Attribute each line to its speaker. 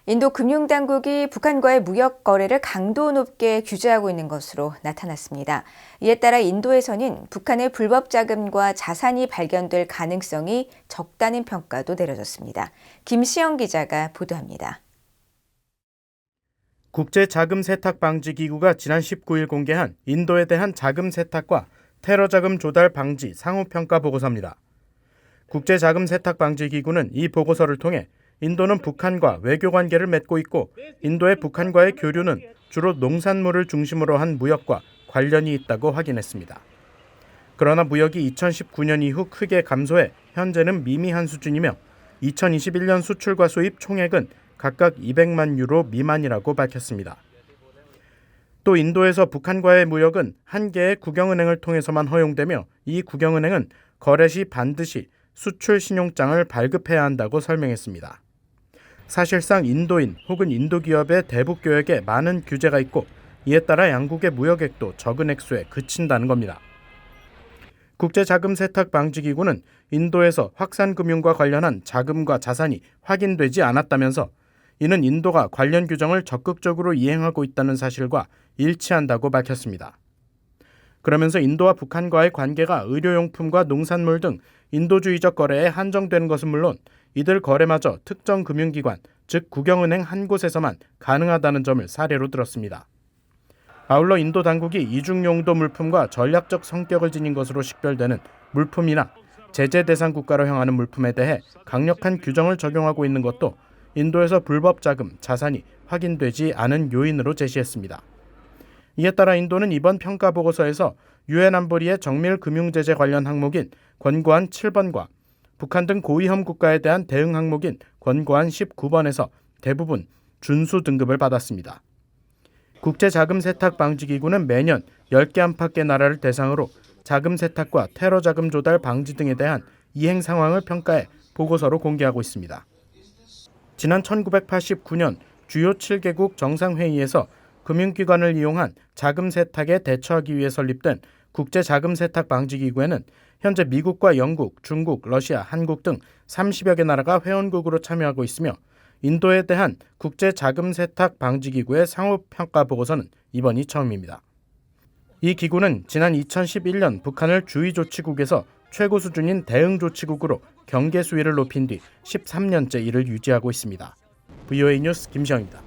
Speaker 1: 인도 금융당국이 북한과의 무역 거래를 강도 높게 규제하고 있는 것으로 나타났습니다. 이에 따라 인도에서는 북한의 불법 자금과 자산이 발견될 가능성이 적다는 평가도 내려졌습니다. 김시영 기자가 보도합니다.
Speaker 2: 국제자금세탁방지기구가 지난 19일 공개한 인도에 대한 자금 세탁과 테러 자금 조달 방지 상호평가 보고서입니다. 국제자금세탁방지기구는 이 보고서를 통해 인도는 북한과 외교 관계를 맺고 있고 인도의 북한과의 교류는 주로 농산물을 중심으로 한 무역과 관련이 있다고 확인했습니다. 그러나 무역이 2019년 이후 크게 감소해 현재는 미미한 수준이며 2021년 수출과 수입 총액은 각각 200만 유로 미만이라고 밝혔습니다. 또 인도에서 북한과의 무역은 한 개의 국영은행을 통해서만 허용되며 이 국영은행은 거래 시 반드시 수출 신용장을 발급해야 한다고 설명했습니다. 사실상 인도인 혹은 인도 기업의 대북 교역에 많은 규제가 있고 이에 따라 양국의 무역액도 적은 액수에 그친다는 겁니다. 국제자금세탁방지기구는 인도에서 확산금융과 관련한 자금과 자산이 확인되지 않았다면서 이는 인도가 관련 규정을 적극적으로 이행하고 있다는 사실과 일치한다고 밝혔습니다. 그러면서 인도와 북한과의 관계가 의료용품과 농산물 등 인도주의적 거래에 한정되는 것은 물론 이들 거래마저 특정 금융기관, 즉 국영은행 한 곳에서만 가능하다는 점을 사례로 들었습니다. 아울러 인도 당국이 이중용도 물품과 전략적 성격을 지닌 것으로 식별되는 물품이나 제재 대상 국가로 향하는 물품에 대해 강력한 규정을 적용하고 있는 것도 인도에서 불법 자금, 자산이 확인되지 않은 요인으로 제시했습니다. 이에 따라 인도는 이번 평가 보고서에서 유엔 안보리의 정밀 금융제재 관련 항목인 권고안 7번과 북한 등 고위험 국가에 대한 대응 항목인 권고안 19번에서 대부분 준수 등급을 받았습니다. 국제자금세탁방지기구는 매년 10개 안팎의 나라를 대상으로 자금 세탁과 테러 자금 조달 방지 등에 대한 이행 상황을 평가해 보고서로 공개하고 있습니다. 지난 1989년 주요 7개국 정상회의에서 금융기관을 이용한 자금 세탁에 대처하기 위해 설립된 국제자금세탁방지기구에는 현재 미국과 영국, 중국, 러시아, 한국 등 30여 개 나라가 회원국으로 참여하고 있으며 인도에 대한 국제자금세탁방지기구의 상호평가 보고서는 이번이 처음입니다. 이 기구는 지난 2011년 북한을 주의조치국에서 최고 수준인 대응조치국으로 경계 수위를 높인 뒤 13년째 이를 유지하고 있습니다. VOA 뉴스 김시영입니다.